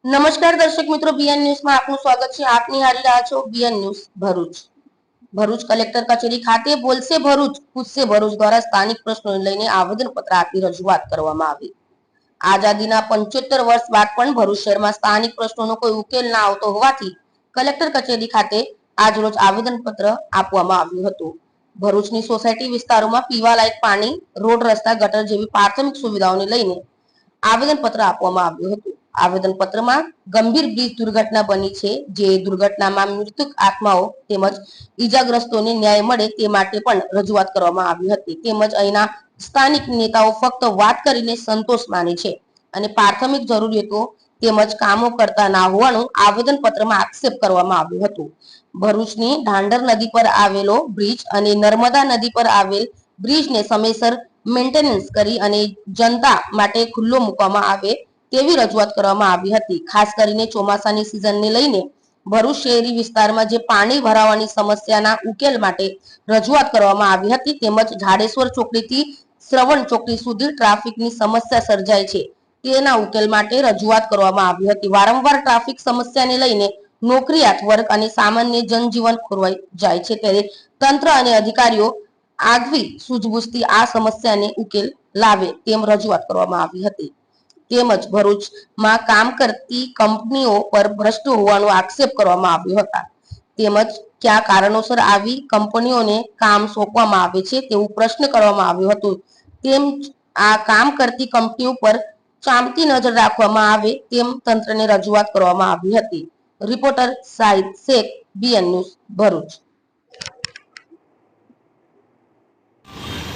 નમસ્કાર દર્શક મિત્રો, બીએન ન્યૂઝમાં આપનું સ્વાગત છે। આપ નિહાળી રહ્યા છો BN news Bharuch. Bharuch collector કચેરી ખાતે બોલશે ભરૂચ પૂછશે ભરૂચ દ્વારા સ્થાનિક પ્રશ્નોને લઈને આવેદનપત્ર આપી રજૂઆત કરવામાં આવી। આઝાદીના 75 વર્ષ બાદ પણ ભરૂચ શહેરમાં સ્થાનિક પ્રશ્નોનો કોઈ ઉકેલ ના આવતો હોવાથી કલેક્ટર કચેરી ખાતે આજરોજ આવેદનપત્ર આપવામાં આવ્યું હતું। ભરૂચની સોસાયટી વિસ્તારોમાં પીવાલાયક પાણી, રોડ, રસ્તા, ગટર જેવી પ્રાથમિક સુવિધાઓને લઈને આવેદનપત્ર આપવામાં આવ્યું હતું। આવેદનપત્રમાં ગંભીર બ્રિજ દુર્ઘટના બની છે, જે દુર્ઘટનામાં મૃતક આત્માઓ તેમજ ઈજાગ્રસ્તોને ન્યાય મળે તે માટે પણ રજૂઆત કરવામાં આવી હતી। તેમજ અહીંના સ્થાનિક નેતાઓ ફક્ત વાત કરીને સંતોષ માને છે અને પ્રાથમિક જરૂરિયાતો તેમજ કામો કરતા ના હોવાનું આવેદનપત્રમાં આક્ષેપ કરવામાં આવ્યું હતું। ભરૂચની ઢાંડર નદી પર આવેલો બ્રિજ અને નર્મદા નદી પર આવેલ બ્રિજને સમયસર મેન્ટેનન્સ કરી અને જનતા માટે ખુલ્લો મૂકવામાં આવે તેવી રજૂઆત કરવામાં આવી હતી। ખાસ કરીને ચોમાસાની સિઝનને લઈને ભરૂચ શહેરી વિસ્તારમાં જે પાણી ભરાવાની સમસ્યાના ઉકેલ માટે રજૂઆત કરવામાં આવી હતી। તેમજ ઝાડેશ્વર ચોકડીથી શ્રવણ ચોકડી સુધી ટ્રાફિકની સમસ્યા સર્જાય છે, તેના ઉકેલ માટે રજૂઆત કરવામાં આવી હતી। વારંવાર ટ્રાફિક સમસ્યાને લઈને નોકરિયાત વર્ગ અને સામાન્ય જનજીવન ખોરવાઈ જાય છે, ત્યારે તંત્ર અને અધિકારીઓ આગવી સૂઝબૂછથી આ સમસ્યાને ઉકેલ લાવે તેમ રજૂઆત કરવામાં આવી હતી। તેમજ ભરૂચમાં કામ કરતી કંપનીઓ પર ભ્રષ્ટ હોવાનો આક્ષેપ કરવામાં આવ્યો હતા। તેમજ કયા કારણોસર આવી કંપનીઓને કામ સોંપવામાં આવે છે તેવું પ્રશ્ન કરવામાં આવ્યો હતો। તેમ આ કામ કરતી કંપનીઓ પર ચાંપતી નજર રાખવામાં આવે તેમ તંત્રને રજૂઆત કરવામાં આવી હતી। Reporter Sahid Shaikh, BN news Bharuch.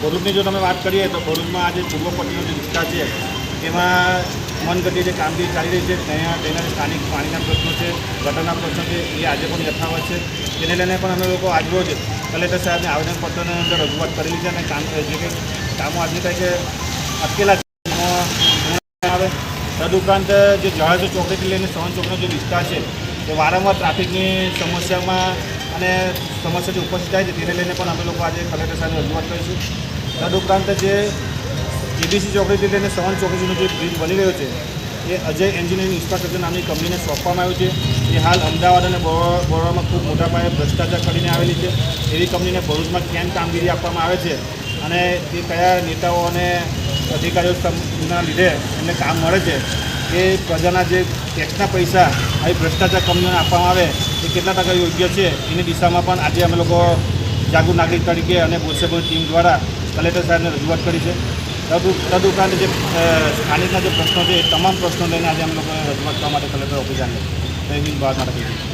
ભરૂચની જો તમે વાત કરીએ તો ભરૂચમાં આજે પૂર્વ પટ્ટીનો જે વિસ્તાર છે તેમાં મનગઢી જે કામગીરી ચાલી રહી છે, તેના સ્થાનિક પાણીના પ્રશ્નો છે, ગટરના પ્રશ્નો છે, એ આજે પણ યથાવત છે। તેને લઈને પણ અમે લોકો આજરોજ કલેક્ટર સાહેબને આવેદનપત્રની અંદર રજૂઆત કરેલી છે અને જે કંઈ કામો આજની તારીખે અટકેલા આવે તદુપરાંત જે જહાજો ચોકડીથી લઈને શ્રવણ ચોકડીનો જે વિસ્તાર છે તે વારંવાર ટ્રાફિકની સમસ્યામાં અને સમસ્યા જે ઉપસ્થિત થાય છે તેને લઈને પણ અમે લોકો આજે કલેક્ટર સાહેબને રજૂઆત કરીશું। તદુપરાંત જે એબીસી ચોકડીથી લઈને શ્રવણ ચોકડી સુધીનો જે બ્રિજ બની રહ્યો છે એ અજય એન્જિનિયરિંગ ઇન્ફ્રાસ્ટ્રક્ચર નામની કંપનીને સોંપવામાં આવ્યું છે। એ હાલ અમદાવાદ અને બરોડામાં ખૂબ મોટા પાયે ભ્રષ્ટાચાર કરીને આવેલી છે। એવી કંપનીને ભરૂચમાં કેમ કામગીરી આપવામાં આવે છે અને તે કયા નેતાઓ અને અધિકારીઓના લીધે એમને કામ મળે છે, એ પ્રજાના જે ટેક્સના પૈસા આવી ભ્રષ્ટાચાર કંપનીઓને આપવામાં આવે એ કેટલા ટકા યોગ્ય છે એની દિશામાં પણ આજે અમે લોકો જાગૃત નાગરિક તરીકે અને બોલશે ભરૂચ ટીમ દ્વારા કલેક્ટર સાહેબને રજૂઆત કરી છે। તદુપરાંત જે સ્થાનિકના જે પ્રશ્નો છે એ તમામ પ્રશ્નો લઈને આજે અમે લોકોએ રજૂઆત કરવા માટે કલેક્ટર ઓફિસ આવ્યા છે। જય હિન્દ, ભારત માતા કી જય।